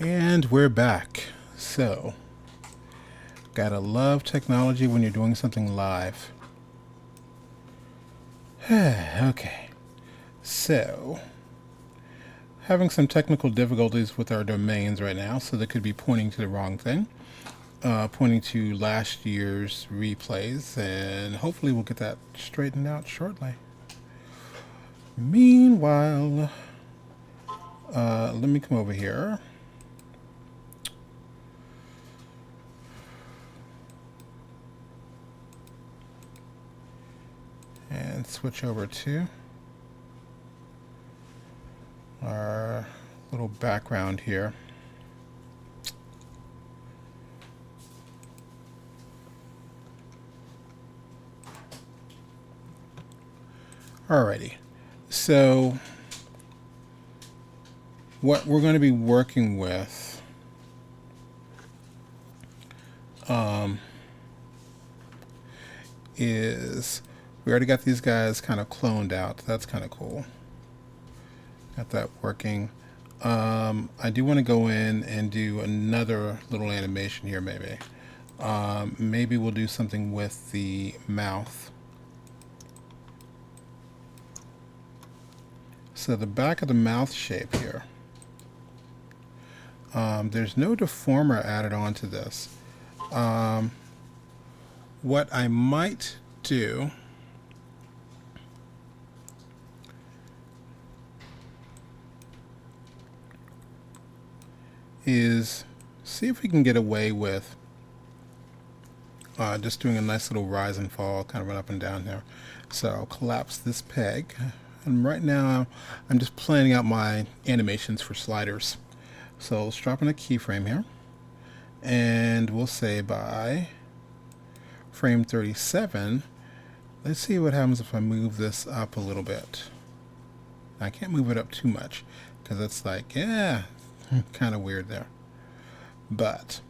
And we're back. So, gotta love technology when you're doing something live. Okay, so having some technical difficulties with our domains right now, so they could be pointing to the wrong thing, pointing to last year's replays, and hopefully we'll get that straightened out shortly. Meanwhile, let me come over here. And switch over to our little background here. Alrighty, so what we're going to be working with is we already got these guys kind of cloned out. That's kind of cool. Got that working. I do want to go in and do another little animation here maybe. Maybe we'll do something with the mouth. So the back of the mouth shape here. There's no deformer added onto this. What I might do is see if we can get away with just doing a nice little rise and fall, kind of an up and down here. So I'll collapse this peg, and right now I'm just planning out my animations for sliders. So let's drop in a keyframe here, and we'll say by frame 37, let's see what happens if I move this up a little bit. I can't move it up too much because it's like, yeah, kind of weird there. But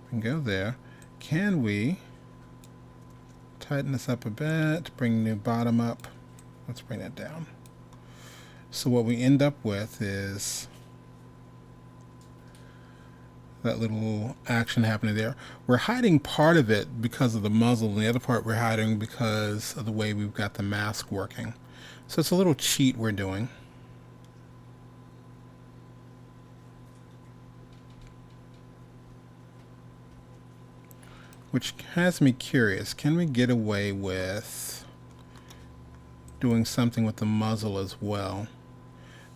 we can go there. Can we tighten this up a bit, bring the bottom up? Let's bring that down. So what we end up with is that little action happening there. We're hiding part of it because of the muzzle, and the other part we're hiding because of the way we've got the mask working. So it's a little cheat we're doing. Which has me curious, can we get away with doing something with the muzzle as well?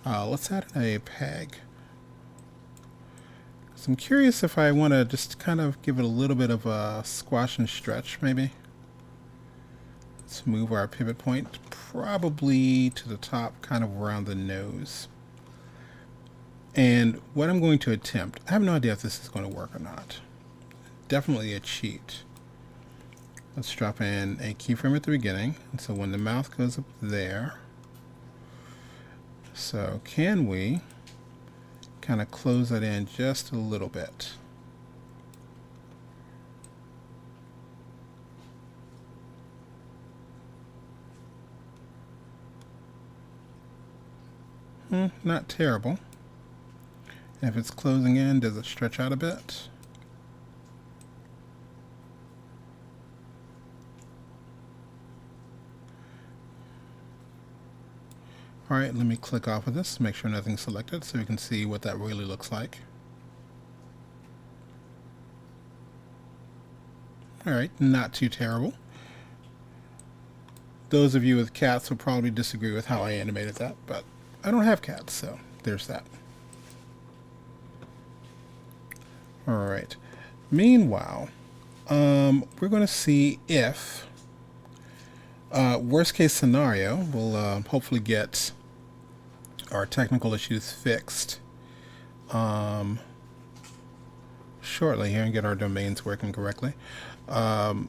Let's add a peg. So I'm curious if I want to just kind of give it a little bit of a squash and stretch, maybe. Let's move our pivot point probably to the top, kind of around the nose. And what I'm going to attempt, I have no idea if this is going to work or not. Definitely a cheat. Let's drop in a keyframe at the beginning, and so when the mouth goes up there, so can we kind of close that in just a little bit? Not terrible. And if it's closing in, does it stretch out a bit? Alright, let me click off of this, make sure nothing's selected so we can see what that really looks like. Alright, not too terrible. Those of you with cats will probably disagree with how I animated that, but I don't have cats, so there's that. Alright, meanwhile, we're going to see if, worst case scenario, we'll hopefully get our technical issues fixed shortly here and get our domains working correctly. But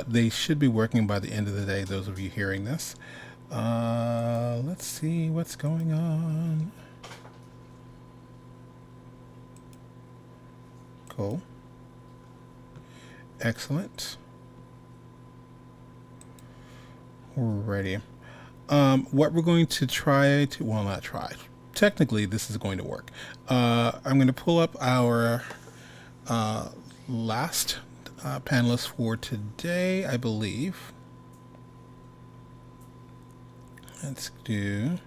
they should be working by the end of the day, those of you hearing this. Let's see what's going on. Cool. Excellent. Alrighty. What we're going to try to, well, not try, technically this is going to work. I'm going to pull up our last panelist for today, I believe. Let's do.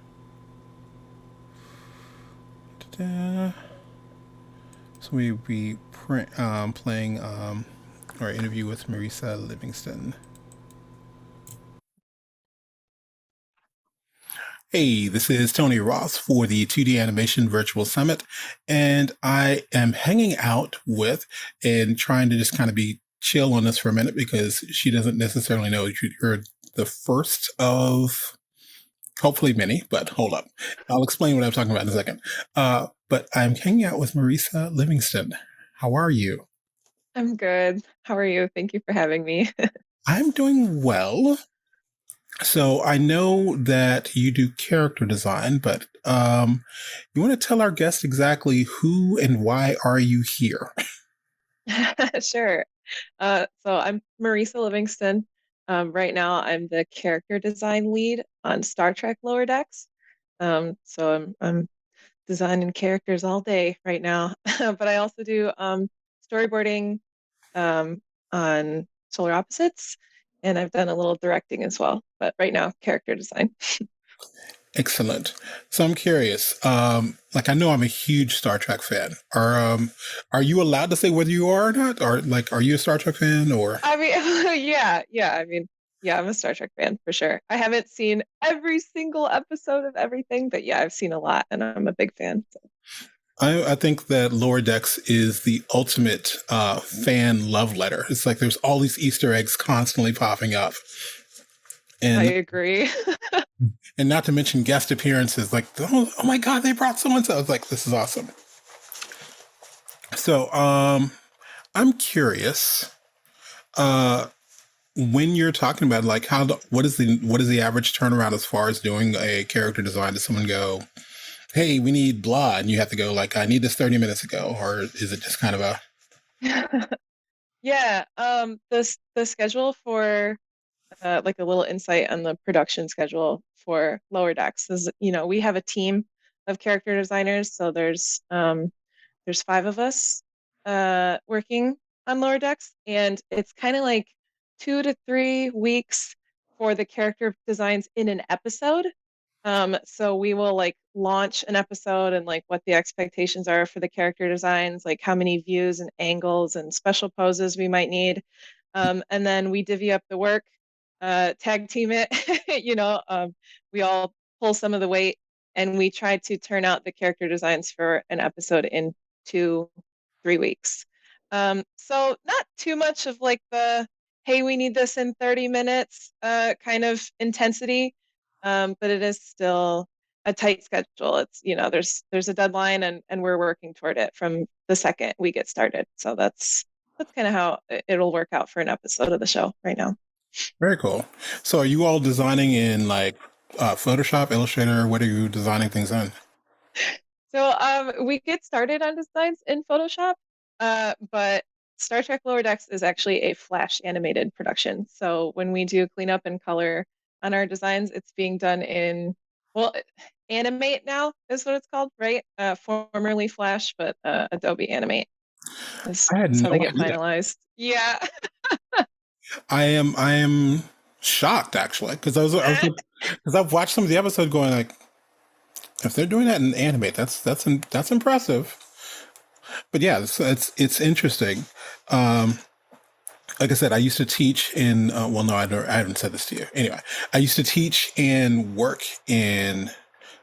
So we'll be playing our interview with Marisa Livingston. Hey, this is Tony Ross for the 2D Animation Virtual Summit, and I am hanging out with and trying to just kind of be chill on this for a minute because she doesn't necessarily know you're the first of hopefully many, but hold up. I'll explain what I'm talking about in a second. But I'm hanging out with Marisa Livingston. How are you? I'm good. How are you? Thank you for having me. I'm doing well. So I know that you do character design, but you want to tell our guests exactly who and why are you here? Sure. So I'm Marisa Livingston. Right now, I'm the character design lead on Star Trek Lower Decks. So I'm designing characters all day right now. But I also do storyboarding um, on Solar Opposites, and I've done a little directing as well. But right now, character design. Excellent. So I'm curious. Like I know I'm a huge Star Trek fan. Are you allowed to say whether you are or not? Or like, are you a Star Trek fan or? I mean, yeah. I mean, yeah, I'm a Star Trek fan for sure. I haven't seen every single episode of everything, but yeah, I've seen a lot, and I'm a big fan. So. I think that Lower Decks is the ultimate fan love letter. It's like there's all these Easter eggs constantly popping up, I and agree. not to mention guest appearances. Like, oh my God, they brought so and so. It's like this is awesome. So, I'm curious. Uh, when you're talking about like what is the average turnaround as far as doing a character design? Does someone go, hey, we need blah, and you have to go like, I need this 30 minutes ago, or is it just kind of a Yeah, the schedule for like a little insight on the production schedule for Lower Decks is, we have a team of character designers, so there's five of us working on Lower Decks, and it's kind of like 2 to 3 weeks for the character designs in an episode. So we will like launch an episode and like what the expectations are for the character designs, like how many views and angles and special poses we might need. And then we divvy up the work, tag team it, we all pull some of the weight and we try to turn out the character designs for an episode in 2, 3 weeks. So not too much of like the, hey, we need this in 30 minutes kind of intensity, but it is still a tight schedule. It's, there's a deadline and we're working toward it from the second we get started. So that's kind of how it'll work out for an episode of the show right now. very cool. So, are you all designing in like Photoshop, Illustrator? What are you designing things in? So we get started on designs in Photoshop, but Star Trek Lower Decks is actually a Flash animated production. So when we do cleanup and color on our designs, it's being done in, well, Animate now is what it's called, right? Formerly Flash, but Adobe Animate I had is how no they get idea. finalized. Yeah. I am shocked actually because I was because I've watched some of the episode going like, if they're doing that in animate, that's impressive. But yeah, it's interesting. Um, like I said, I used to teach in well, no, I haven't said this to you. Anyway, I used to teach and work in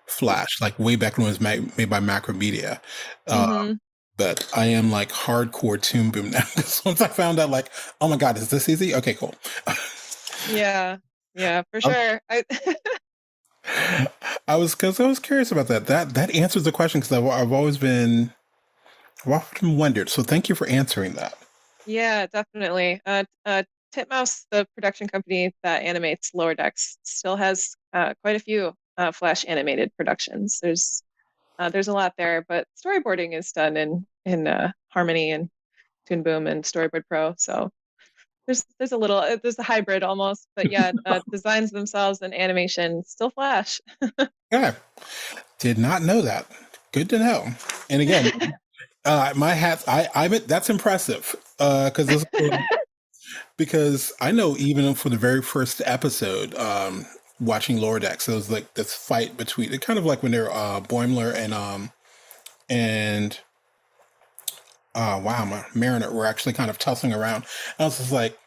Flash, like way back when it was made by Macromedia. Uh, hmm but I am like hardcore Toon Boom now. Because once I found out, like, oh my God, is this easy? Okay, cool. Yeah. Yeah, for sure. Because I was curious about that. That answers the question because I've often wondered. So thank you for answering that. Yeah, definitely. Titmouse, the production company that animates Lower Decks, still has quite a few Flash animated productions. There's a lot there, but storyboarding is done in Harmony and Toon Boom and Storyboard Pro. So there's a little there's a hybrid almost, but yeah, designs themselves and animation still Flash. Yeah. Did not know that. Good to know. And again, my hats. That's impressive. Because I know even for the very first episode, watching Lower Decks, there was like this fight between it, kind of like when they're Boimler and wow, Mariner were actually kind of tussling around. I was just like,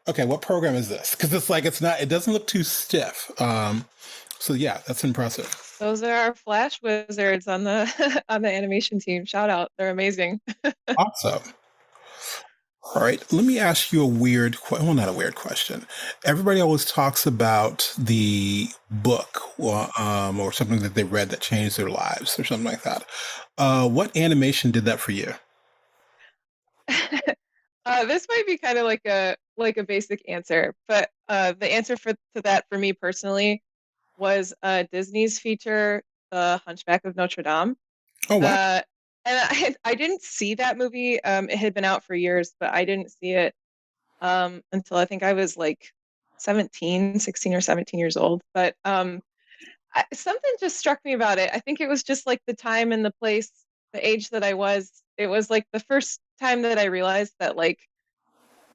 okay, what program is this? Because it's like it doesn't look too stiff. So yeah, that's impressive. Those are our Flash wizards on the on the animation team. Shout out, they're amazing. Awesome. All right, let me ask you a well, not a weird question. Everybody always talks about the book or something that they read that changed their lives or something like that. What animation did that for you? This might be kind of like a basic answer, but the answer to that for me personally was Disney's feature, The Hunchback of Notre Dame. Oh, wow. And I didn't see that movie. It had been out for years, but I didn't see it until I think I was like 16 or 17 years old. But something just struck me about it. I think it was just like the time and the place, the age that I was. It was like the first time that I realized that like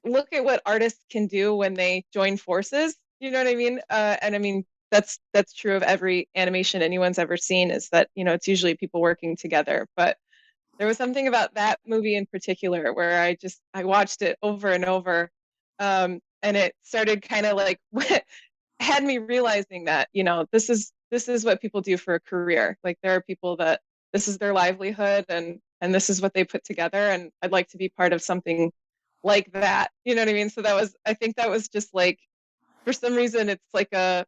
look at what artists can do when they join forces. You know what I mean? And I mean that's true of every animation anyone's ever seen. Is that it's usually people working together. But there was something about that movie in particular where I watched it over and over, and it started kind of like had me realizing that this is what people do for a career. Like there are people that this is their livelihood and this is what they put together, and I'd like to be part of something like that. You know what I mean? So I think that was just like for some reason it's like a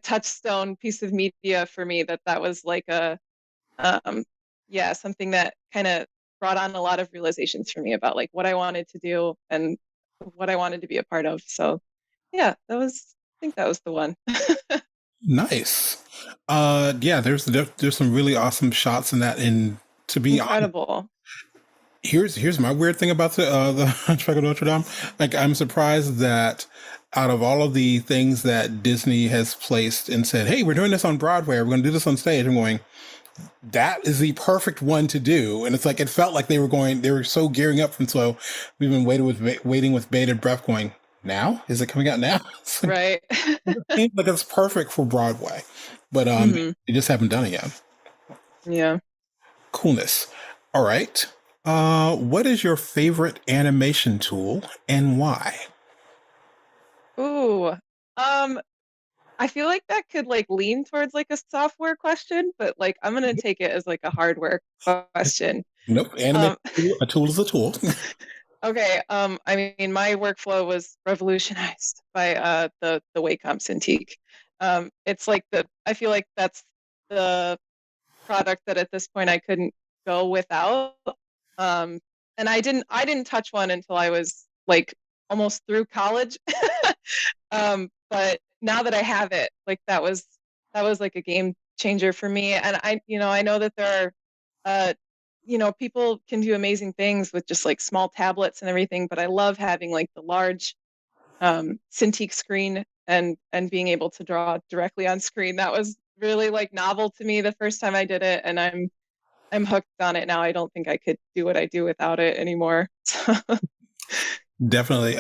touchstone piece of media for me that was like a um yeah, something that kind of brought on a lot of realizations for me about like what I wanted to do and what I wanted to be a part of. So yeah, I think that was the one. Nice. Yeah, there's some really awesome shots in that. And to be honest, Incredible. here's my weird thing about the Hunchback of Notre Dame. Like, I'm surprised that out of all of the things that Disney has placed and said, "Hey, we're doing this on Broadway. We're going to do this on stage," I'm going, that is the perfect one to do. And it's like it felt like they were so gearing up, and so we've been waiting with bated breath, going, now is it coming out now? Right. It seems like it's perfect for Broadway, but Hmm. they just haven't done it yet. Yeah. Coolness. All right. What is your favorite animation tool and why? Ooh. I feel like that could like lean towards like a software question, but like I'm gonna take it as like a hardware question. Nope. Um, A tool is a tool. okay. I mean, my workflow was revolutionized by the Wacom Cintiq. It's like I feel like that's the product that at this point I couldn't go without. Um, and I didn't touch one until I was like almost through college. But now that I have it, like that was like a game changer for me. And I know that there are people can do amazing things with just like small tablets and everything, but I love having like the large Cintiq screen and being able to draw directly on screen. That was really like novel to me the first time I did it, and I'm hooked on it now. I don't think I could do what I do without it anymore. Definitely.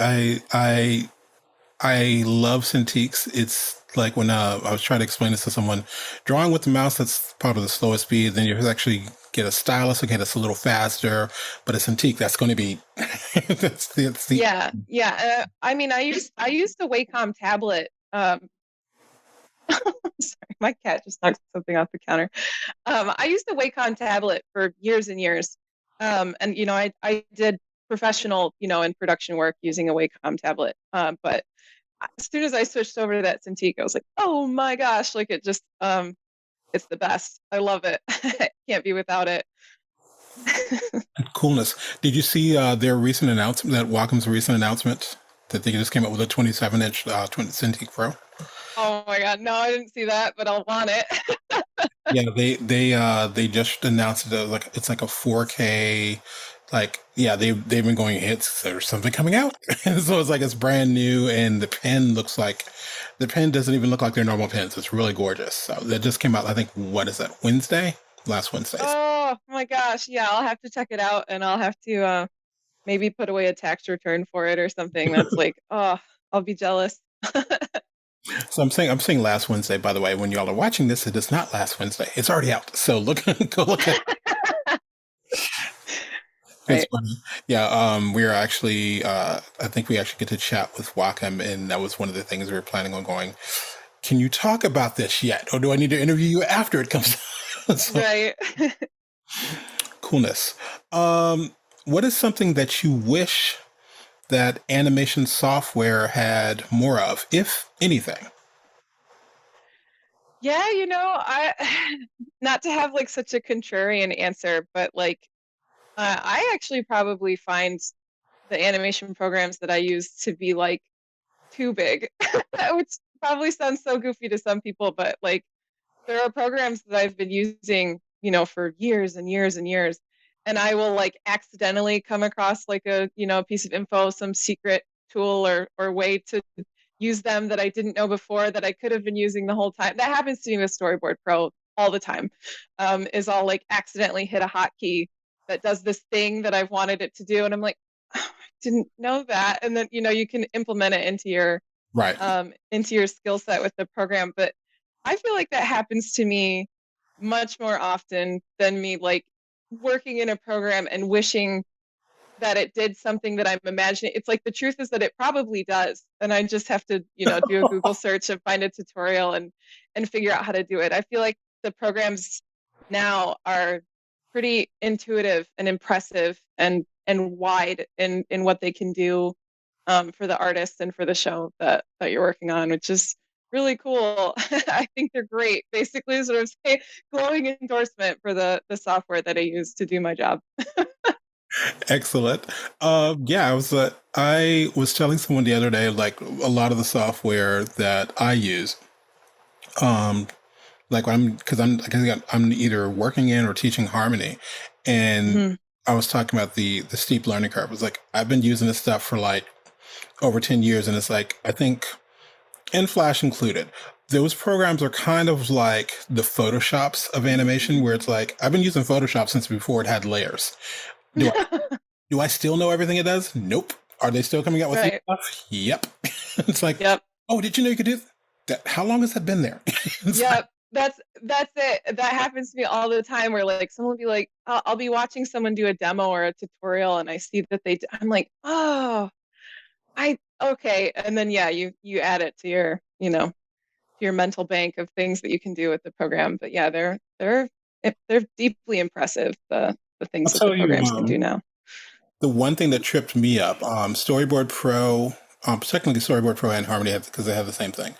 I love Cintiqs. It's like when I was trying to explain this to someone, drawing with the mouse, that's probably the slowest speed. Then you actually get a stylus, okay, that's a little faster, but a Cintiq, that's going to be, that's the, Yeah, yeah. I mean, I used the Wacom tablet. Sorry, my cat just knocked something off the counter. I used the Wacom tablet for years and years. And I did professional, and production work using a Wacom tablet. But as soon as I switched over to that Cintiq, I was like, oh my gosh, like it just it's the best. I love it. Can't be without it. coolness. Did you see their recent announcement, that Wacom's recent announcement that they just came up with a 27-inch Cintiq Pro? Oh my God. No, I didn't see that, but I'll want it. Yeah, they just announced it, like it's like a 4K, like yeah, they've been going, hits, there's something coming out. And so it's like it's brand new, and the pen looks like The pen doesn't even look like their normal pens. It's really gorgeous. So that just came out, I think, what is that, Wednesday? Last Wednesday. Oh my gosh. Yeah, I'll have to check it out and I'll have to maybe put away a tax return for it or something. That's like, oh, I'll be jealous. So I'm saying last Wednesday, by the way, when y'all are watching this, it is not last Wednesday. It's already out. So look, go look at it's Right. funny. Yeah, we are actually, I think we actually get to chat with Wacom, and that was one of the things we were planning on going. Can you talk about this yet, or do I need to interview you after it comes out? So Right. coolness. What is something that you wish that animation software had more of, if anything? Yeah, I not to have like such a contrarian answer, but like I actually probably find the animation programs that I use to be like too big, which probably sounds so goofy to some people, but like there are programs that I've been using, for years and years and years, and I will like accidentally come across like a piece of info, some secret tool or way to use them that I didn't know before that I could have been using the whole time. That happens to me with Storyboard Pro all the time. Is I'll like accidentally hit a hotkey that does this thing that I've wanted it to do, and I'm like, oh, I didn't know that. And then you can implement it Right. into your skill set with the program. But I feel like that happens to me much more often than me like working in a program and wishing that it did something that I'm imagining. It's like the truth is that it probably does. And I just have to, do a Google search and find a tutorial and figure out how to do it. I feel like the programs now are pretty intuitive and impressive and wide in what they can do for the artists and for the show that you're working on, which is really cool. I think they're great. Basically, sort of say glowing endorsement for the software that I use to do my job. Excellent. Yeah, I was telling someone the other day, like a lot of the software that I use, um, like I'm either working in or teaching harmony, and Mhm. I was talking about the steep learning curve. It's like I've been using this stuff for like over 10 years, and it's like I think, and Flash included, those programs are kind of like the Photoshops of animation, where it's like I've been using Photoshop since before it had layers. Do Do I still know everything it does? Nope. Are they still coming out with new Right. stuff? Yep. It's like, Yep. oh, did you know you could do that? How long has that been there? It's like, Yep. That's it. That happens to me all the time where like someone will be like, I'll be watching someone do a demo or a tutorial and I see that I'm like, oh, I okay. And then yeah, you add it to to your mental bank of things that you can do with the program. But yeah, they're deeply impressive, the I'll things that the tell you, programs can do now. the one thing that tripped me up, Storyboard Pro, technically Storyboard Pro and Harmony have, because they have the same thing.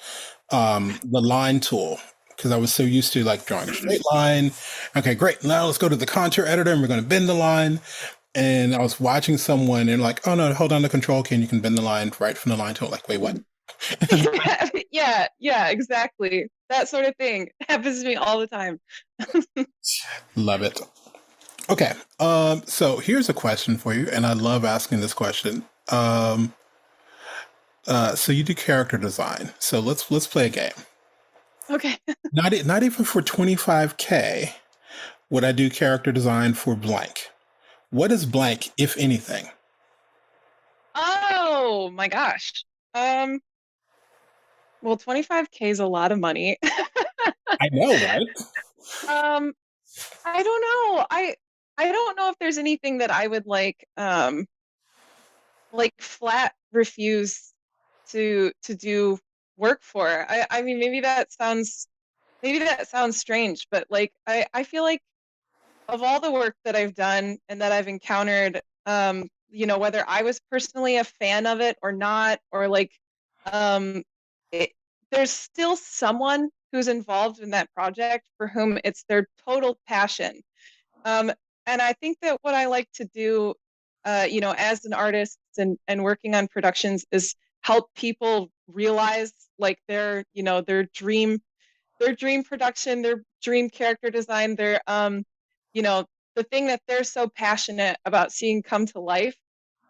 The line tool, because I was so used to like drawing a straight line. Okay, great. Now let's go to the contour editor and we're going to bend the line. And I was watching someone and like, oh no, hold on the control key and you can bend the line right from the line tool. Like, wait, what? Yeah, yeah, exactly. That sort of thing happens to me all the time. Love it. Okay. So here's a question for you, and I love asking this question. So you do character design. So let's play a game. Okay. Not even for 25K would I do character design for blank. What is blank, if anything? Oh my gosh. Um, well, 25K is a lot of money. I know, right? Um, I don't know. I don't know if there's anything that I would like flat refuse to do work for. I mean maybe that sounds strange, but like I feel like of all the work that I've done and that I've encountered, whether I was personally a fan of it or not, or like, um, it, there's still someone who's involved in that project for whom it's their total passion. Um, and I think that what I like to do, as an artist and working on productions is help people realize like their dream production, their dream character design, you know, the thing that they're so passionate about seeing come to life,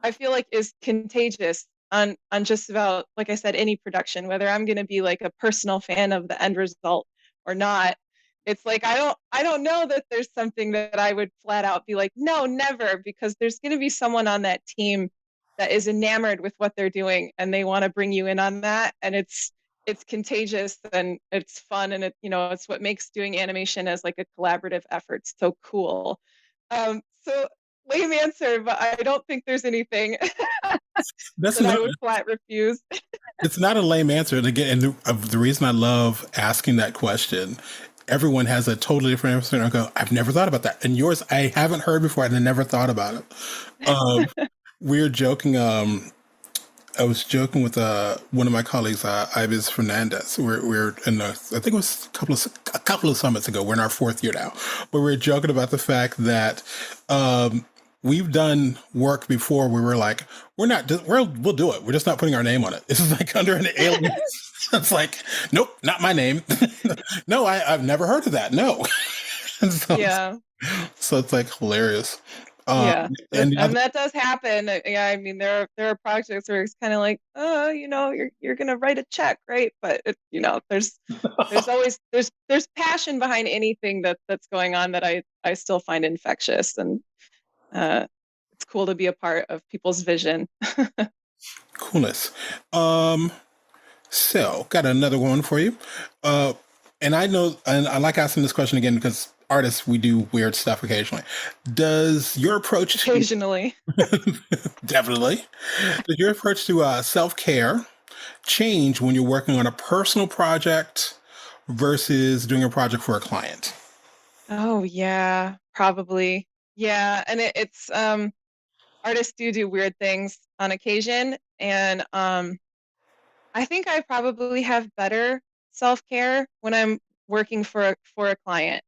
I feel like is contagious on just about, like I said, any production, whether I'm going to be like a personal fan of the end result or not. It's like I don't know that there's something that I would flat out be like, no, never, because there's going to be someone on that team that is enamored with what they're doing and they want to bring you in on that, and it's contagious and it's fun, and it's what makes doing animation as like a collaborative effort so cool. So lame answer, but I don't think there's anything That's that I not. would flat refuse. It's not a lame answer. And again, and the reason I love asking that question, everyone has a totally different answer. And I go, I've never thought about that. And yours, I haven't heard before, and I never thought about it. We were joking. I was joking with one of my colleagues, Ibis Fernandez. We're in I think it was a couple of summits ago. We're in our fourth year now, but we are joking about the fact that we've done work before. We were like, we'll do it. We're just not putting our name on it. This is like under an alien. It's like, nope, not my name. No, I've never heard of that. No. so, Yeah. so it's like hilarious. Yeah, And the and other, that does happen. Yeah, I mean, there are projects where it's kind of like, oh, you're gonna write a check, right? But there's always there's passion behind anything that's going on that I still find infectious, and uh, it's cool to be a part of people's vision. coolness. So, got another one for you. Uh, and I know, and I like asking this question again because artists, we do weird stuff occasionally. Does your approach to, Occasionally. definitely, does your approach to self care change when you're working on a personal project versus doing a project for a client? Oh yeah, probably. Yeah, and it's artists do weird things on occasion, and I think I probably have better self-care when I'm working for a client,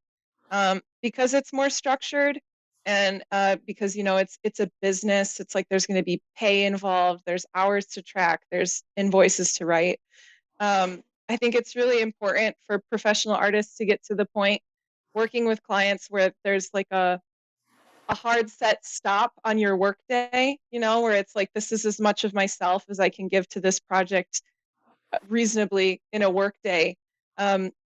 because it's more structured, and because it's a business. It's like there's going to be pay involved, there's hours to track, there's invoices to write. I think it's really important for professional artists to get to the point working with clients where there's like a hard set stop on your workday, where it's like, this is as much of myself as I can give to this project reasonably in a work day.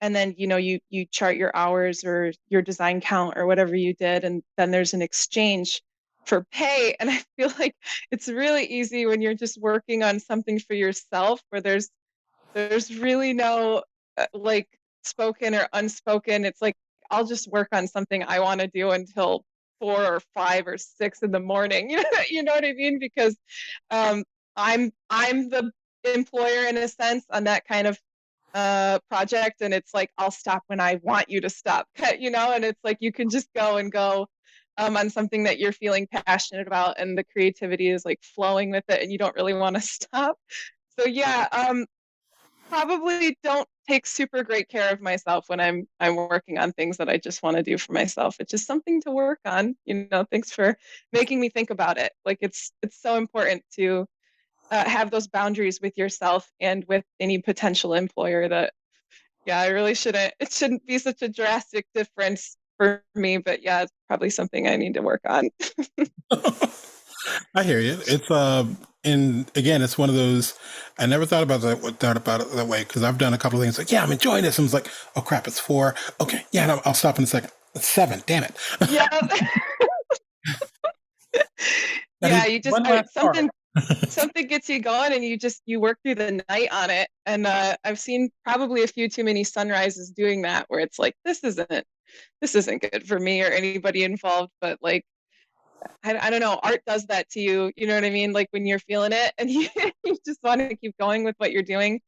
And then you chart your hours or your design count or whatever you did, and then there's an exchange for pay. And I feel like it's really easy when you're just working on something for yourself, where there's really no like spoken or unspoken. It's like, I'll just work on something I want to do until 4 or 5 or 6 in the morning. You know what I mean? Because um, I'm the employer in a sense on that kind of project, and it's like, I'll stop when I want you to stop. And it's like you can just go on something that you're feeling passionate about, and the creativity is like flowing with it, and you don't really want to stop. So yeah, probably don't take super great care of myself when I'm working on things that I just want to do for myself. It's just something to work on. Thanks for making me think about it. Like it's so important to have those boundaries with yourself and with any potential employer. That yeah, I really shouldn't. It shouldn't be such a drastic difference for me. But yeah, it's probably something I need to work on. I hear you. It's and again, it's one of those. I never thought about it that way because I've done a couple of things like, yeah, I'm enjoying this. And it's like, oh crap, it's 4. Okay, yeah, no, I'll stop in a second. It's 7. Damn it. Yeah. That is Yeah, you just one last part. something gets you going, and you work through the night on it. And I've seen probably a few too many sunrises doing that, where it's like, this isn't good for me or anybody involved. But like, I don't know, art does that to you. You know what I mean? Like when you're feeling it, and you just want to keep going with what you're doing.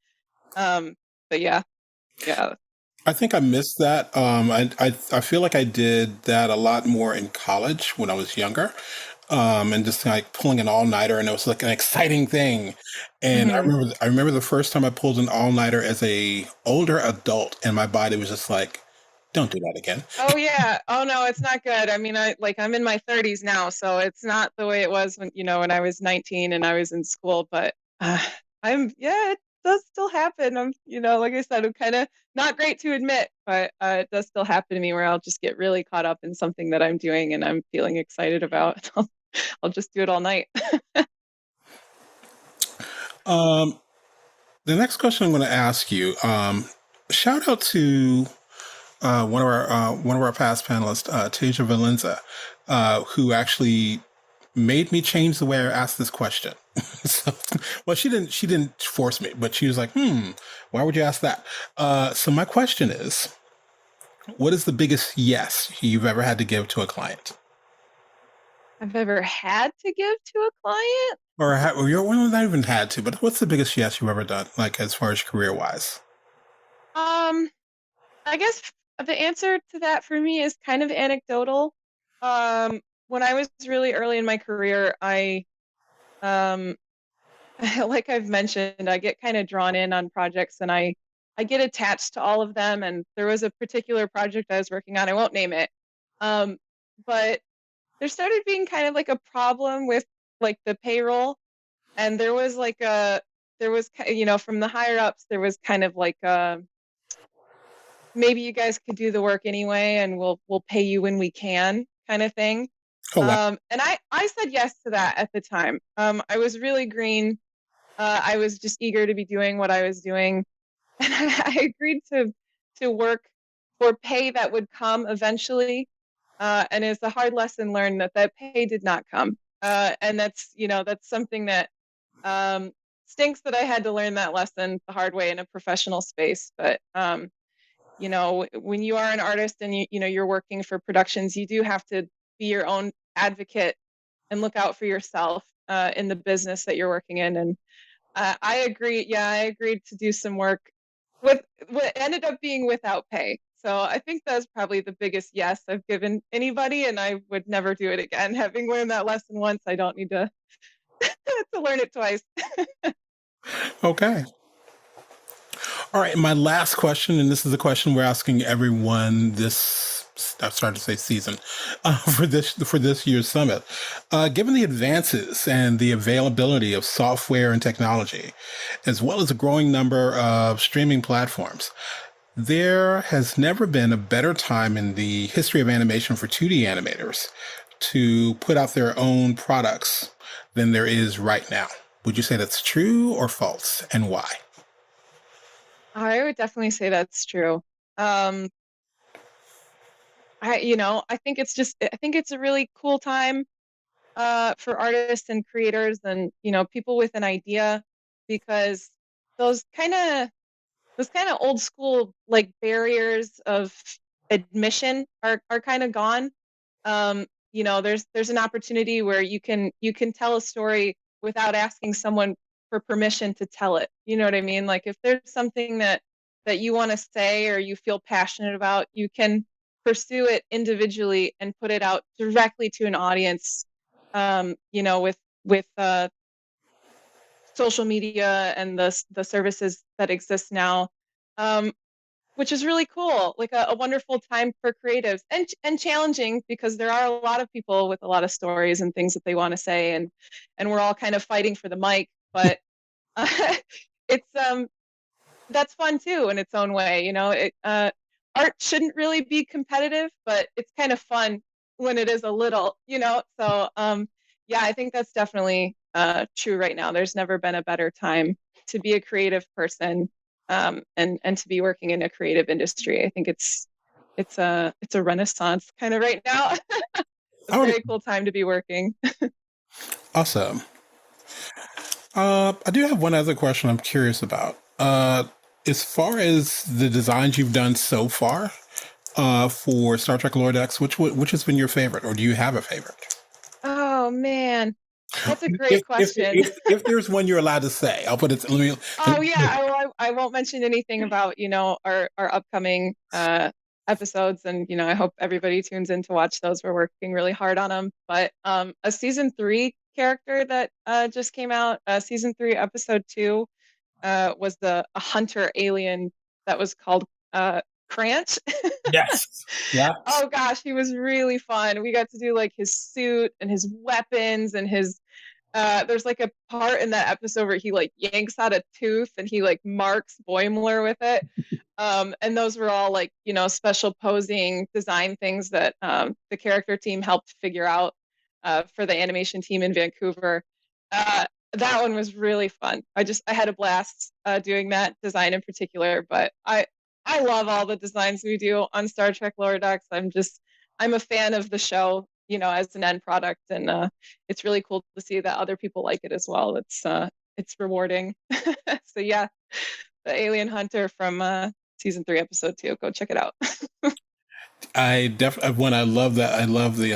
But yeah, yeah. I think I missed that. I feel like I did that a lot more in college when I was younger, and just like pulling an all nighter, and it was like an exciting thing. And Hmm. I remember the first time I pulled an all nighter as a older adult, and my body was just like, "Don't do that again." Oh yeah. Oh no, it's not good. I mean, I'm in my 30s now, so it's not the way it was when I was 19 and I was in school. But uh, yeah, it does still happen. Like I said, I'm kind of not great to admit, but it does still happen to me, where I'll just get really caught up in something that I'm doing and I'm feeling excited about. I'll just do it all night. Um, the next question I'm going to ask you. Shout out to one of our past panelists, Tasia Valenza, who actually made me change the way I asked this question. So, well, she didn't force me, but she was like, why would you ask that? So my question is, what is the biggest yes you've ever had to give to a client? I've ever had to give to a client. Or you're well, not even had to, but what's the biggest yes you've ever done, like as far as career wise? Um, I guess the answer to that for me is kind of anecdotal. When I was really early in my career, um, like I've mentioned, I get kind of drawn in on projects and I get attached to all of them. And there was a particular project I was working on. I won't name it. Um, but there started being kind of like a problem with like the payroll. And there was like there was, from the higher ups, there was kind of like maybe you guys could do the work anyway and we'll pay you when we can kind of thing. Oh wow. And I said yes to that at the time. I was really green. I was just eager to be doing what I was doing, and I agreed to work for pay that would come eventually. And it's a hard lesson learned that that pay did not come. And that's something that um, stinks that I had to learn that lesson the hard way in a professional space. But when you are an artist and you're working for productions, you do have to be your own advocate and look out for yourself in the business that you're working in. And I agree. Yeah, I agreed to do some work with what ended up being without pay. So I think that's probably the biggest yes I've given anybody, and I would never do it again. Having learned that lesson once, I don't need to to learn it twice. Okay. All right, my last question, and this is the question we're asking everyone this I started to say season for this year's summit. Given the advances and the availability of software and technology, as well as a growing number of streaming platforms, there has never been a better time in the history of animation for 2D animators to put out their own products than there is right now. Would you say that's true or false, and why? I would definitely say that's true. Um, I think it's a really cool time for artists and creators and people with an idea, because those kind of old school like barriers of admission are kind of gone. There's an opportunity where you can tell a story without asking someone for permission to tell it. You know what I mean? Like if there's something that you want to say or you feel passionate about, you can pursue it individually and put it out directly to an audience. With social media and the services that exist now. Um, which is really cool, like a wonderful time for creatives, and challenging, because there are a lot of people with a lot of stories and things that they want to say, and we're all kind of fighting for the mic, but uh, it's that's fun too in its own way. Art shouldn't really be competitive, but it's kind of fun when it is a little, so yeah, I think that's definitely true right now. There's never been a better time to be a creative person, and to be working in a creative industry. I think it's a renaissance kind of right now. A I would very cool time to be working. Awesome. I do have one other question I'm curious about. As far as the designs you've done so far for Star Trek Lower Decks, which has been your favorite, or do you have a favorite? Oh man, that's a If great if question. if there's one you're allowed to say, I'll put it. Oh yeah, I won't mention anything about our upcoming episodes, and I hope everybody tunes in to watch those. We're working really hard on them. But a season 3 character that just came out, season 3 episode 2, was a hunter alien that was called Cranch. Yes. Yeah. Oh gosh, he was really fun. We got to do like his suit and his weapons and his there's like a part in that episode where he like yanks out a tooth and he like marks Boimler with it. And those were all like, special posing design things that the character team helped figure out for the animation team in Vancouver. Uh, that one was really fun. I had a blast doing that design in particular, but I love all the designs we do on Star Trek Lower Decks. I'm a fan of the show, as an end product, and it's really cool to see that other people like it as well. It's rewarding. So yeah, the Alien Hunter from season 3, episode 2. Go check it out. I definitely when I love that I love the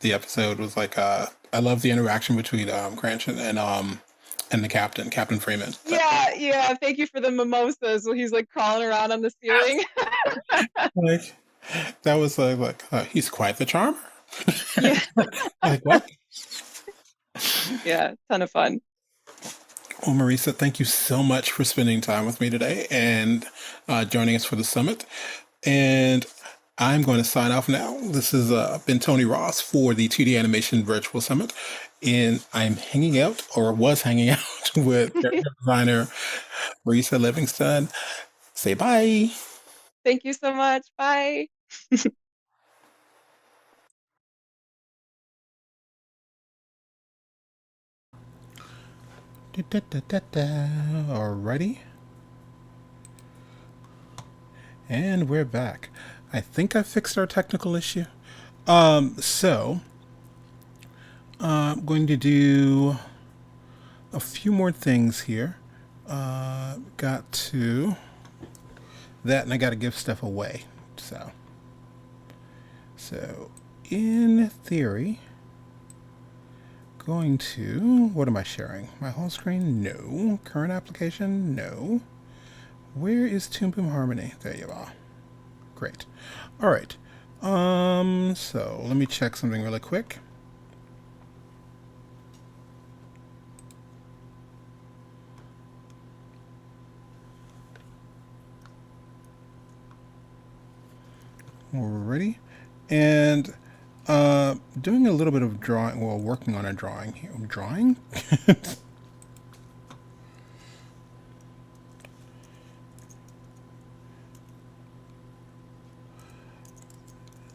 episode was like I love the interaction between Cranston and the Captain Freeman. Yeah, yeah. Thank you for the mimosas. Well, he's like crawling around on the ceiling. Like that was he's quite the charmer. Yeah, Like what? yeah. Ton of fun. Well, Marisa, thank you so much for spending time with me today and joining us for the summit. And I'm going to sign off now. This has been Tony Ross for the 2D Animation Virtual Summit. And I'm hanging out, or was hanging out, with character designer Marisa Livingston. Say bye. Thank you so much. Bye. Alrighty. And we're back. I think I fixed our technical issue. So I'm going to do a few more things here. Got to that, and I got to give stuff away. So in theory, going to, what am I sharing? My whole screen? No. Current application? No. Where is Toon Boom Harmony? There you are. Great. All right. So let me check something really quick. Alrighty. And doing a little bit of drawing, well, working on a drawing here. Drawing?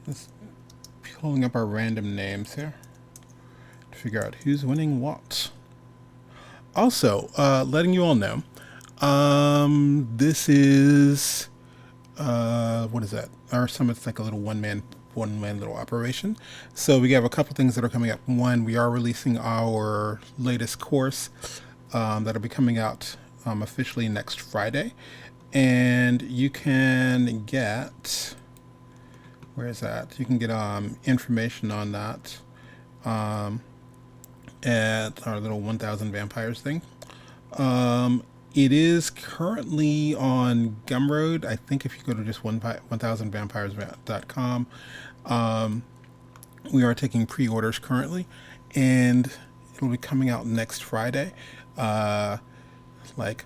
Let's pulling up our random names here to figure out who's winning what. Also, letting you all know, this is what is that? Our summit's like a little one man little operation. So we have a couple things that are coming up. One, we are releasing our latest course that'll be coming out officially next Friday, and you can get, where is that? You can get information on that at our little 1000 Vampires thing. It is currently on Gumroad. I think if you go to just 1000vampires.com, we are taking pre-orders currently, and it'll be coming out next Friday. Like,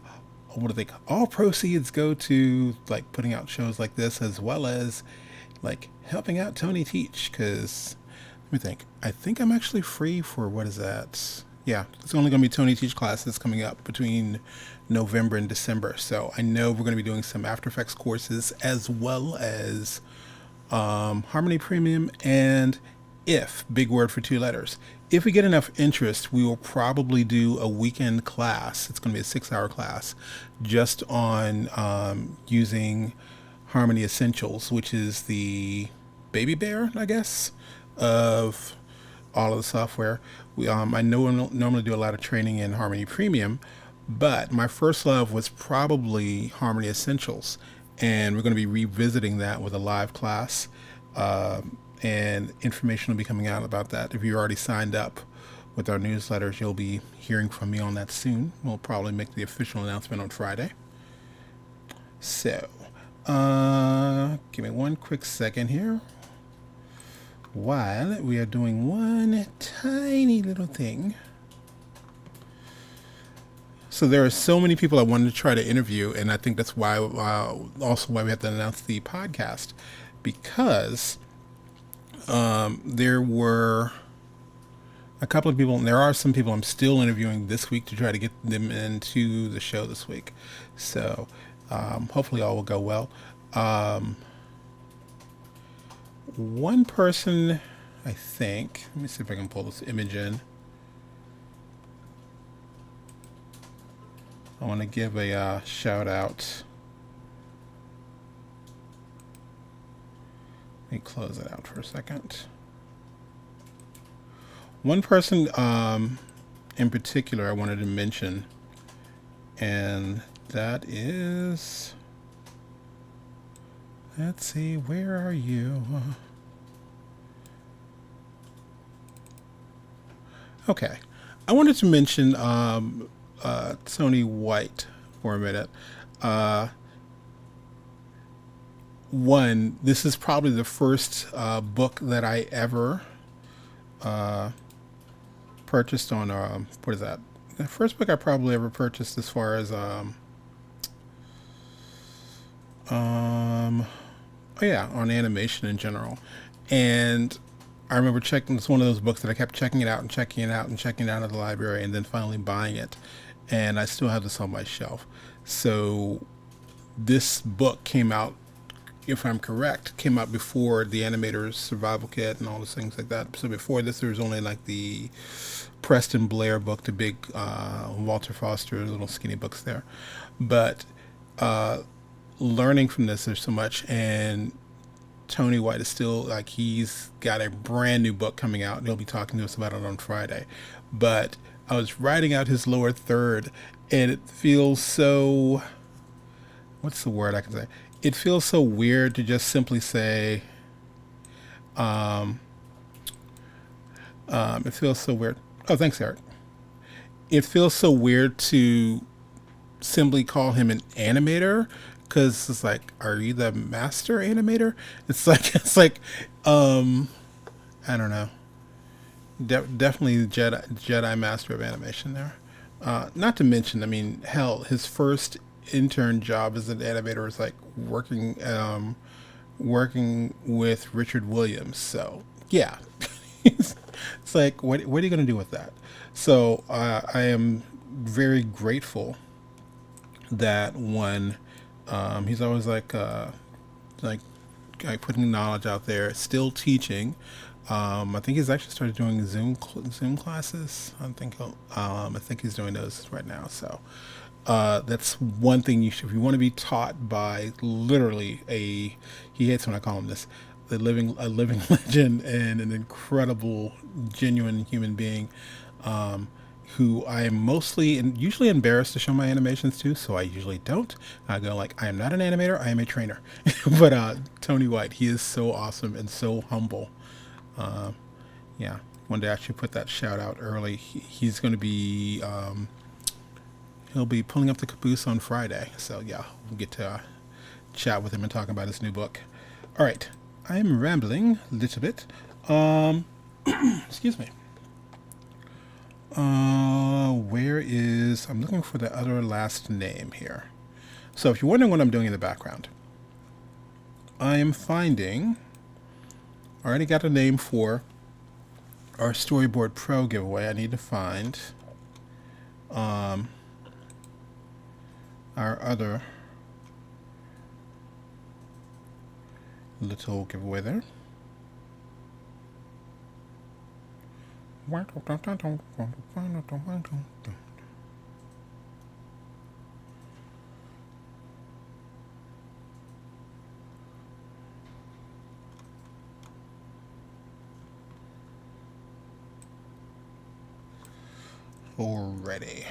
what do they call? All proceeds go to like putting out shows like this, as well as like helping out Tony teach. Because let me think. I think I'm actually free for, what is that? Yeah, it's only going to be Tony Teach classes coming up between November and December. So I know we're going to be doing some After Effects courses, as well as Harmony Premium, and if, big word for 2 letters. If we get enough interest, we will probably do a weekend class. It's going to be a 6-hour class just on using Harmony Essentials, which is the baby bear, I guess, of all of the software. I know I normally do a lot of training in Harmony Premium, but my first love was probably Harmony Essentials, and we're going to be revisiting that with a live class, and information will be coming out about that. If you're already signed up with our newsletters, you'll be hearing from me on that soon. We'll probably make the official announcement on Friday. So, give me one quick second here while we are doing one tiny little thing. So there are so many people I wanted to try to interview, and I think that's why also why we have to announce the podcast, because there were a couple of people, and there are some people I'm still interviewing this week to try to get them into the show this week. So hopefully all will go well. One person, I think, let me see if I can pull this image in. I want to give a shout out. Let me close it out for a second. One person in particular I wanted to mention, and that is, let's see, where are you? Okay. I wanted to mention Tony White for a minute. Uh, One, this is probably the first book that I ever purchased on, what is that? The first book I probably ever purchased as far as, um, oh yeah, on animation in general. And I remember checking, it's one of those books that I kept checking it out and checking it out and checking it out at the library and then finally buying it. And I still have this on my shelf. So this book came out, if I'm correct, came out before the Animator's Survival Kit and all those things like that. So before this, there was only like the Preston Blair book, the big Walter Foster little skinny books there. But learning from this, there's so much. And Tony White is still like, he's got a brand new book coming out, and he'll be talking to us about it on Friday. But I was writing out his lower third, and it feels so, what's the word I can say? It feels so weird to just simply say, it feels so weird. Oh, thanks, Eric. It feels so weird to simply call him an animator, because it's like, are you the master animator? It's like, I don't know. Definitely the Jedi master of animation there. Not to mention, I mean, hell, his first intern job as an animator was like working with Richard Williams. So yeah, it's like, what are you going to do with that? So I am very grateful that one, he's always like like putting knowledge out there, still teaching. I think he's actually started doing Zoom classes. I think he's doing those right now. So that's one thing you should, if you want to be taught by literally a, he hates when I call him this, a living legend and an incredible, genuine human being, who I am mostly and usually embarrassed to show my animations to, so I usually don't. I go like, I am not an animator, I am a trainer. But Tony White, he is so awesome and so humble. Yeah, wanted to actually put that shout out early. He's going to be he'll be pulling up the caboose on Friday, so yeah, we'll get to chat with him and talk about his new book. All right, I'm rambling a little bit. Excuse me. Where is, I'm looking for the other last name here. So if you're wondering what I'm doing in the background, I am finding, I already got a name for our Storyboard Pro giveaway. I need to find our other little giveaway there. Already.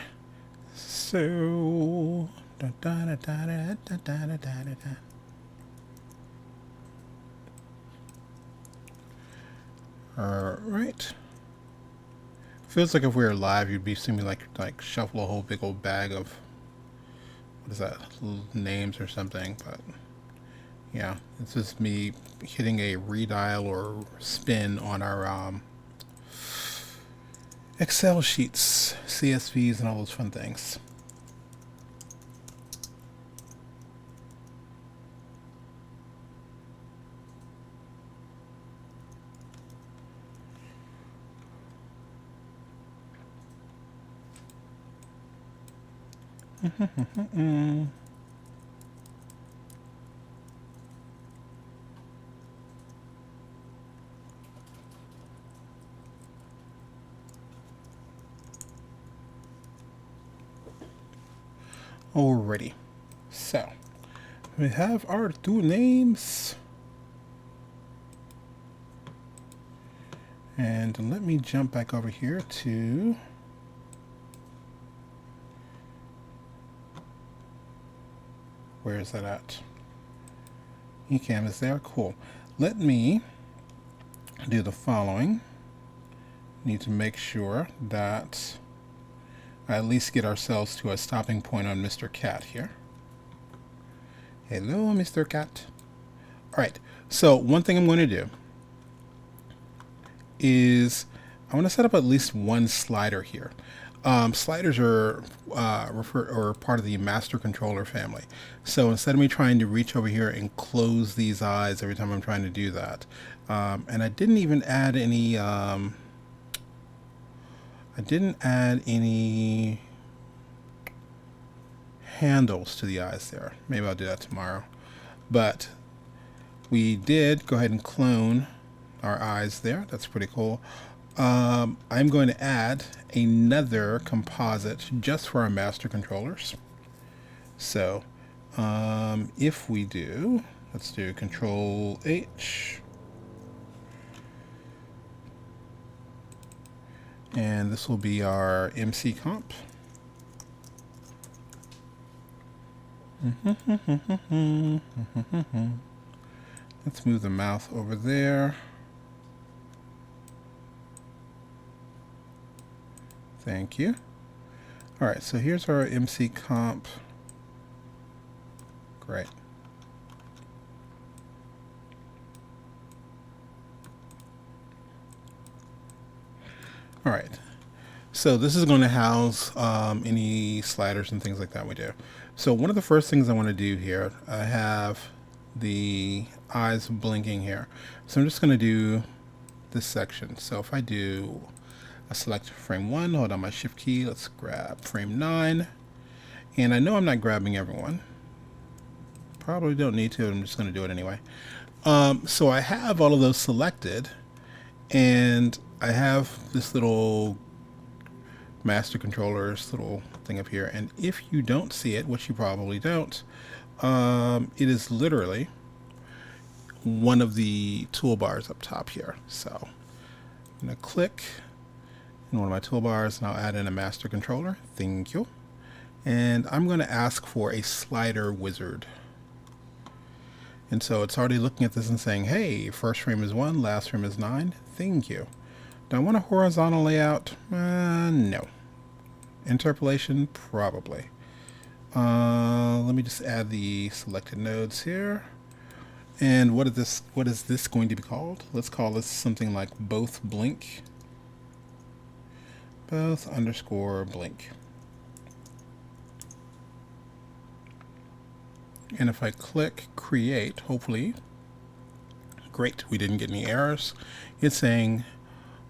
So da, da, da, da, da, da, da, da, da, da. All right. Feels like if we were live, you'd be seeing me like shuffle a whole big old bag of, what is that, names or something. But yeah, it's just me hitting a redial or spin on our Excel sheets, CSVs, and all those fun things. Alrighty. So, we have our two names. And let me jump back over here to where is that at? Ecamm is there. Cool. Let me do the following. Need to make sure that I at least get ourselves to a stopping point on Mr. Cat here. Hello, Mr. Cat. Alright, so one thing I'm going to do is I want to set up at least one slider here. Sliders are part of the master controller family. So instead of me trying to reach over here and close these eyes every time I'm trying to do that, and I didn't even add any handles to the eyes there. Maybe I'll do that tomorrow. But we did go ahead and clone our eyes there. That's pretty cool. I'm going to add another composite just for our master controllers. So if we do, let's do Control H. And this will be our MC comp. Let's move the mouth over there. Thank you. All right, so here's our MC comp. Great. All right, so this is going to house any sliders and things like that we do. So one of the first things I want to do here, I have the eyes blinking here. So I'm just going to do this section. So if I do a select frame 1, hold on my shift key, let's grab frame 9. And I know I'm not grabbing everyone. Probably don't need to, I'm just going to do it anyway. So I have all of those selected, and I have this little master controller's little thing up here, and if you don't see it, which you probably don't, it is literally one of the toolbars up top here. So I'm going to click in one of my toolbars and I'll add in a master controller. Thank you. And I'm going to ask for a slider wizard. And so it's already looking at this and saying, hey, first frame is 1, last frame is 9. Thank you. Do I want a horizontal layout? No. Interpolation? Probably. Let me just add the selected nodes here. And what is this going to be called? Let's call this something like both blink. Both underscore blink. And if I click create, hopefully, great, we didn't get any errors. It's saying,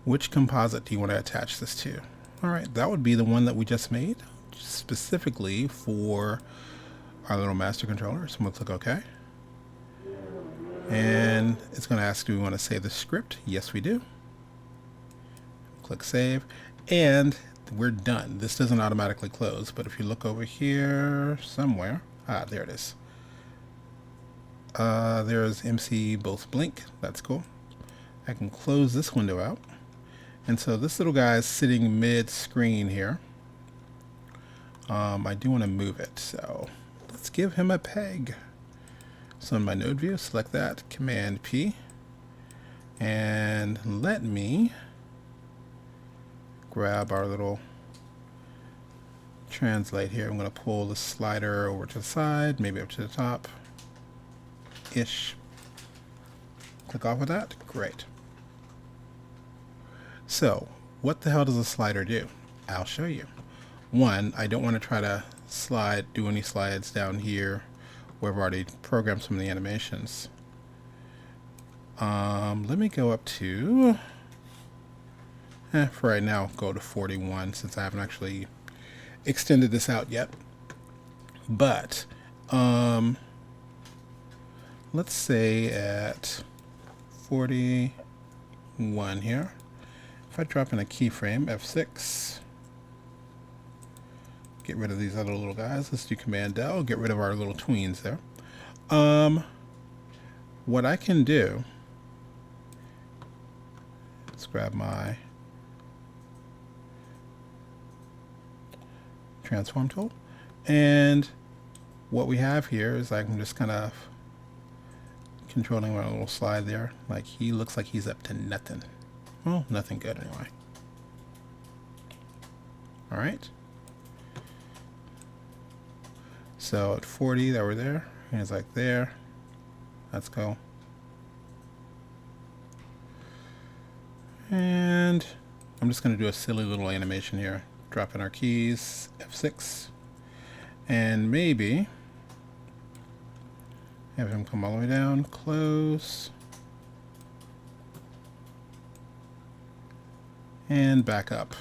which composite do you want to attach this to? All right, that would be the one that we just made, specifically for our little master controller. So I'm gonna click OK. And it's gonna ask, do we want to save the script? Yes, we do. Click save, and we're done. This doesn't automatically close, but if you look over here somewhere, there it is. There's MC both blink. That's cool. I can close this window out. And so this little guy is sitting mid-screen here. I do want to move it, so let's give him a peg. So in my node view, select that, Command P, and let me grab our little translate here. I'm going to pull the slider over to the side, maybe up to the top. Ish. Click off of that. Great. So, what the hell does a slider do? I'll show you. One, I don't want to try to do any slides down here where I've already programmed some of the animations. Let me go up to, for right now, go to 41 since I haven't actually extended this out yet. But, let's say at 41 here. If I drop in a keyframe, F6, get rid of these other little guys. Let's do Command Del, get rid of our little tweens there. What I can do, let's grab my transform tool, and what we have here is I can just kind of controlling my little slide there. Like, he looks like he's up to nothing. Well, nothing good anyway. All right. So at 40, that we're there. And it's like there. Let's go. And I'm just going to do a silly little animation here. Drop in our keys, F6. And maybe have him come all the way down, close, and back up.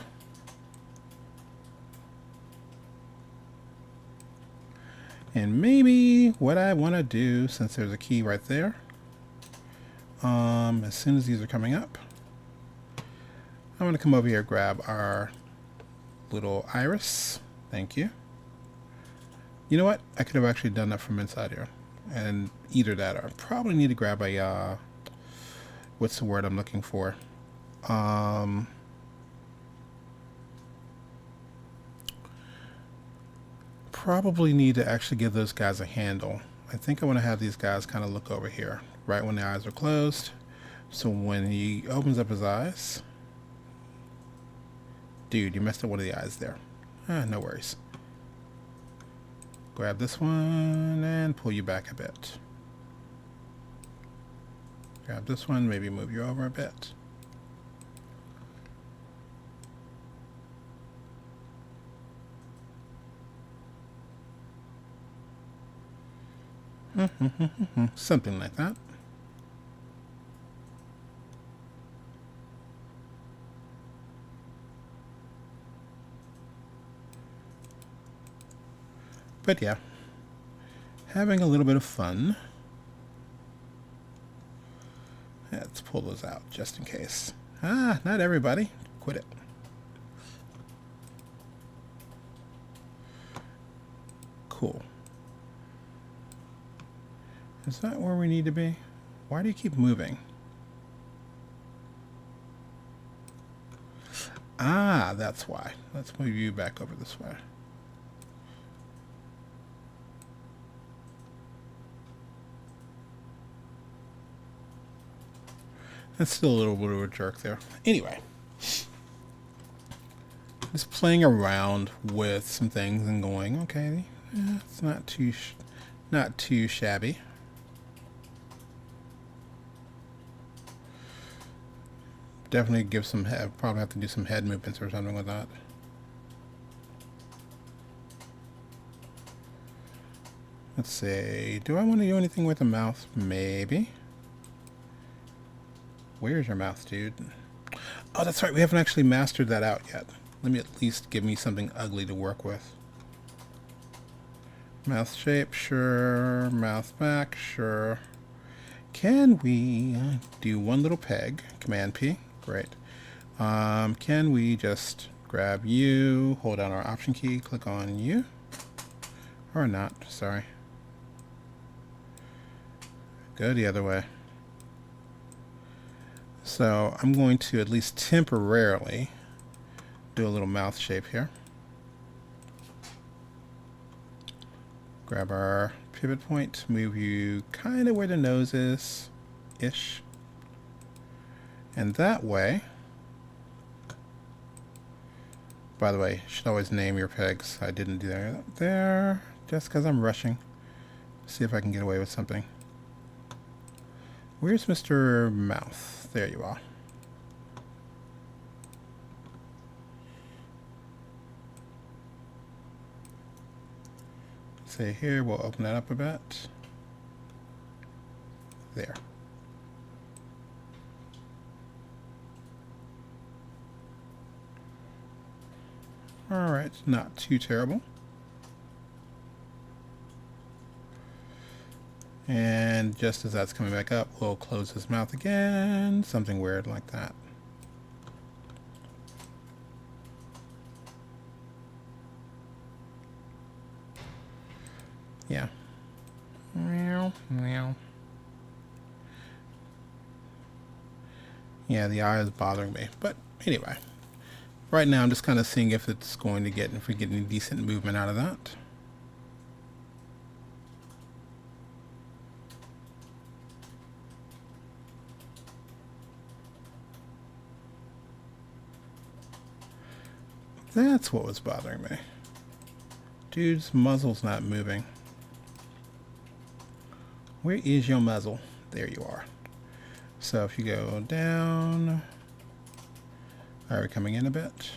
And maybe what I want to do, since there's a key right there, as soon as these are coming up, I'm going to come over here, grab our little iris. Thank you. You know what? I could have actually done that from inside here. And either that, or I probably need to grab a, what's the word I'm looking for? Probably need to actually give those guys a handle. I think I want to have these guys kind of look over here, right when the eyes are closed. So when he opens up his eyes, dude, you messed up one of the eyes there. No worries. Grab this one and pull you back a bit. Grab this one, maybe move you over a bit. Something like that. But yeah, having a little bit of fun. Let's pull those out just in case. Not everybody. Quit it. Cool. Is that where we need to be? Why do you keep moving? That's why. Let's move you back over this way. That's still a little bit of a jerk there. Anyway, just playing around with some things and going, okay, yeah, it's not too shabby. Definitely give some head. Probably have to do some head movements or something like that. Let's see. Do I want to do anything with the mouth? Maybe. Where's your mouth, dude? Oh, that's right. We haven't actually mastered that out yet. Let me at least give me something ugly to work with. Mouth shape, sure. Mouth back, sure. Can we do one little peg? Command P. Great. Can we just grab you, hold down our option key, click on you? Or not, sorry. Go the other way. So I'm going to at least temporarily do a little mouth shape here. Grab our pivot point, move you kind of where the nose is, ish. And that way, by the way, you should always name your pegs. I didn't do that there, just because I'm rushing. See if I can get away with something. Where's Mr. Mouth? There you are. Say here, we'll open that up a bit. There. Alright, not too terrible. And just as that's coming back up, we'll close his mouth again. Something weird like that. Yeah. Meow, meow. Yeah, the eye is bothering me. But anyway, right now I'm just kind of seeing if it's going to get, if we get any decent movement out of that. That's what was bothering me. Dude's muzzle's not moving. Where is your muzzle? There you are. So if you go down, are we coming in a bit?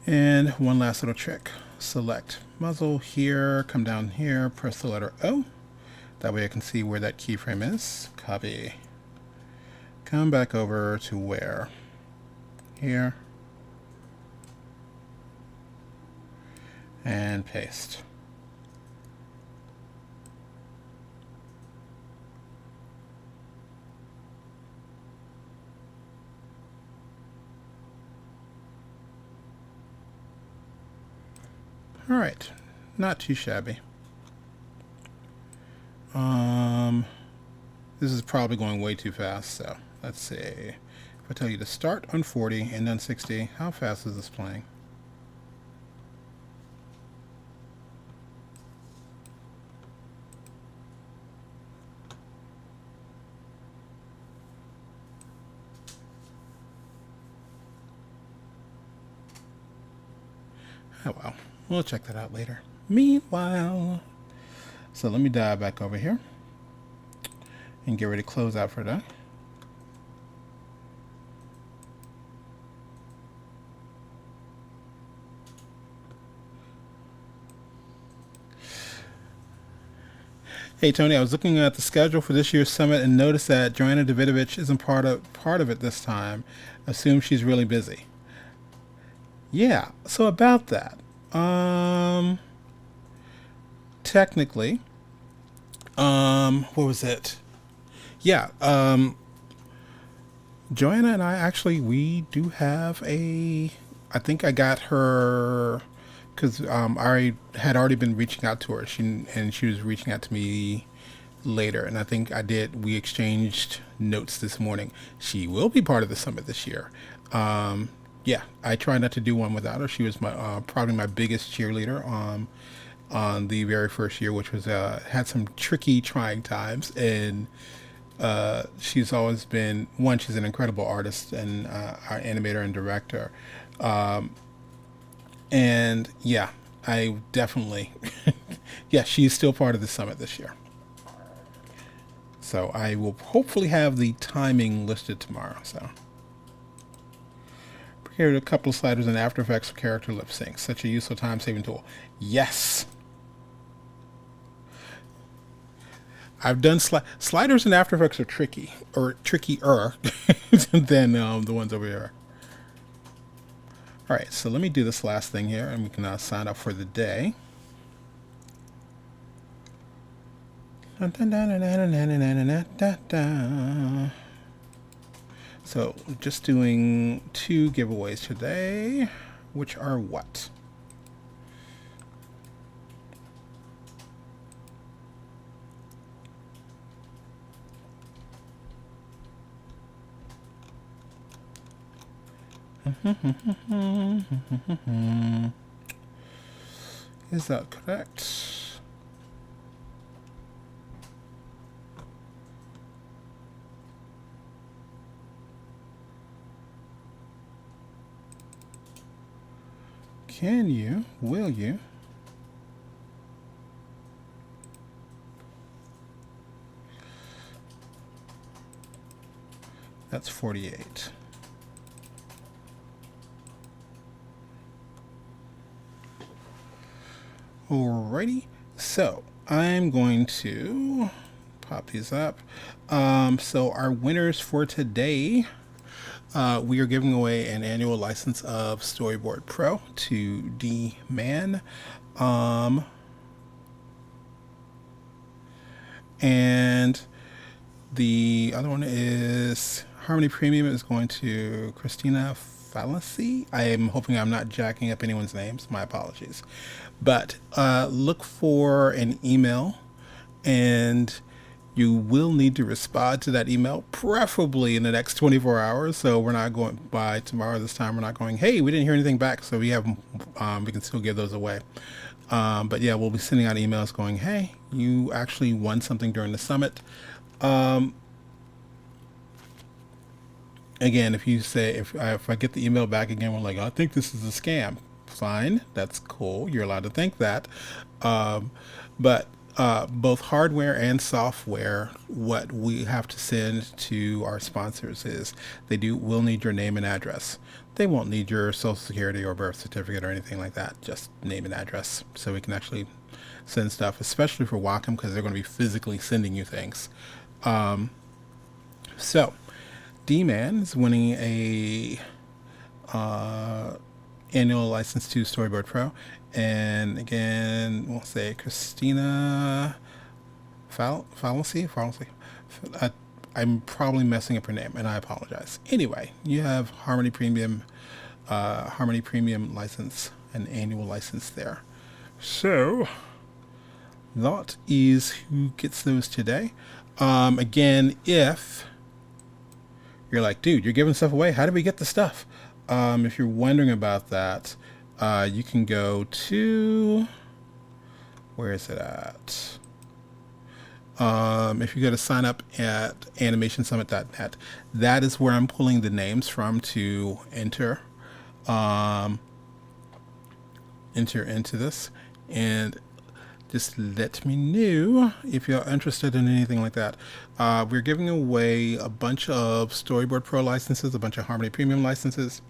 And one last little trick. Select muzzle here, come down here, press the letter O. That way I can see where that keyframe is. Copy. Come back over to where? Here. And paste. All right, not too shabby. This is probably going way too fast, so let's see. If I tell you to start on 40 and then 60, how fast is this playing? Oh well, we'll check that out later. Meanwhile, so let me dive back over here and get ready to close out for today. Hey Tony, I was looking at the schedule for this year's summit and noticed that Joanna Davidovich isn't part of it this time. Assume she's really busy. Yeah, so about that. Technically, what was it? Yeah, Joanna and I actually, we do have a, I think I got her, because I had already been reaching out to her. She was reaching out to me later, and I think we exchanged notes this morning. She will be part of the summit this year. Yeah, I try not to do one without her. She was my probably my biggest cheerleader on the very first year, which was had some tricky, trying times, and she's always been one. She's an incredible artist and our animator and director, and yeah, I definitely, yeah, she's still part of the summit this year. So I will hopefully have the timing listed tomorrow. So. Here are a couple of sliders in After Effects for character lip sync. Such a useful time-saving tool. Yes. I've done sliders in After Effects are tricky, or trickier than the ones over here. All right, so let me do this last thing here, and we can sign up for the day. So just doing 2 giveaways today, which are what? Is that correct? Can you? Will you? That's 48. Alrighty, so I'm going to pop these up. So our winners for today, we are giving away an annual license of Storyboard Pro to D Man. And The other one is Harmony Premium is going to Christina Fallacy. I am hoping I'm not jacking up anyone's names. My apologies. But look for an email, and you will need to respond to that email, preferably in the next 24 hours. So we're not going by tomorrow this time. We're not going, hey, we didn't hear anything back. So we have, we can still give those away. But yeah, we'll be sending out emails going, hey, you actually won something during the summit. Again, if you say, if I get the email back again, we're like, I think this is a scam. Fine, that's cool. You're allowed to think that. Um, but both hardware and software, what we have to send to our sponsors is will need your name and address. They won't need your social security or birth certificate or anything like that. Just name and address, so we can actually send stuff, especially for Wacom, because they're going to be physically sending you things. So, D-Man is winning a annual license to Storyboard Pro. And again, we'll say Christina Fallacy. I, I'm probably messing up her name, and I apologize. Anyway, you have Harmony Premium license, an annual license there. So that is who gets those today. Again, if you're like, dude, you're giving stuff away, how do we get the stuff? If you're wondering about that, you can go to, where is it at? If you go to sign up at animationsummit.net, that is where I'm pulling the names from to enter into this. And just let me know if you're interested in anything like that. We're giving away a bunch of Storyboard Pro licenses, a bunch of Harmony Premium licenses,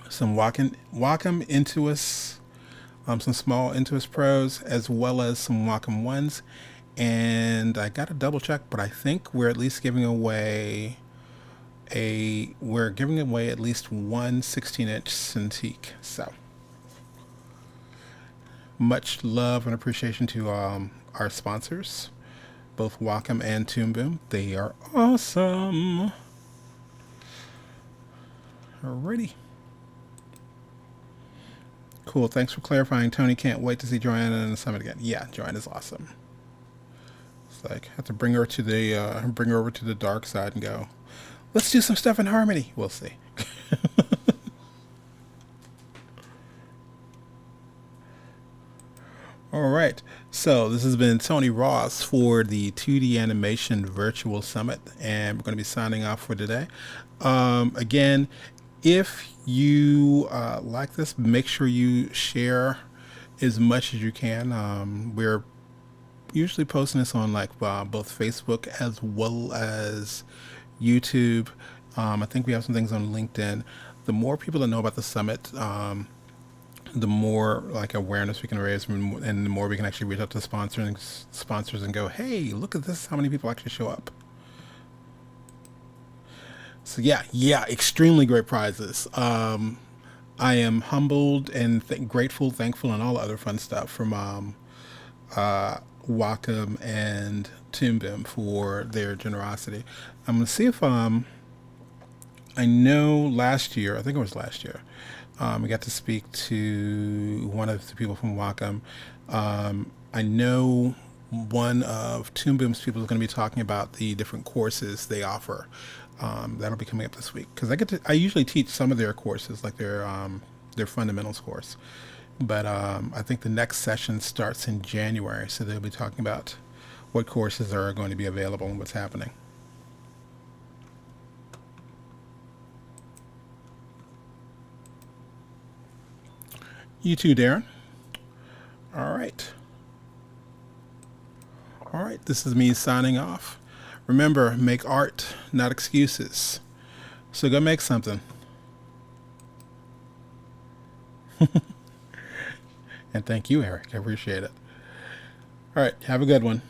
some Wacom Intuos, some small Intuos Pros, as well as some Wacom Ones. And I got to double check, but I think we're at least giving away at least one 16-inch Cintiq. So much love and appreciation to our sponsors, both Wacom and Toon Boom. They are awesome. Alrighty. Cool. Thanks for clarifying, Tony. Can't wait to see Joanna in the summit again. Yeah, Joanna's awesome. It's like I have to bring her over to the dark side and go, let's do some stuff in Harmony. We'll see. All right. So this has been Tony Ross for the 2D Animation Virtual Summit, and we're going to be signing off for today. Again, if you like this, make sure you share as much as you can. We're usually posting this on both Facebook as well as YouTube. I think we have some things on LinkedIn. The more people that know about the summit, the more awareness we can raise, and the more we can actually reach out to sponsors and go, hey, look at this, how many people actually show up. So yeah, extremely great prizes. I am humbled and grateful, thankful, and all the other fun stuff from Wacom and Toon Boom for their generosity. I'm gonna see if I know last year, I think it was last year, we got to speak to one of the people from Wacom. I know one of Toon Boom's people is going to be talking about the different courses they offer. That'll be coming up this week because I usually teach some of their courses, like their fundamentals course. But I think the next session starts in January, so they'll be talking about what courses are going to be available and what's happening. You too, Darren. All right. All right, this is me signing off. Remember, make art, not excuses. So go make something. And thank you, Eric. I appreciate it. All right, have a good one.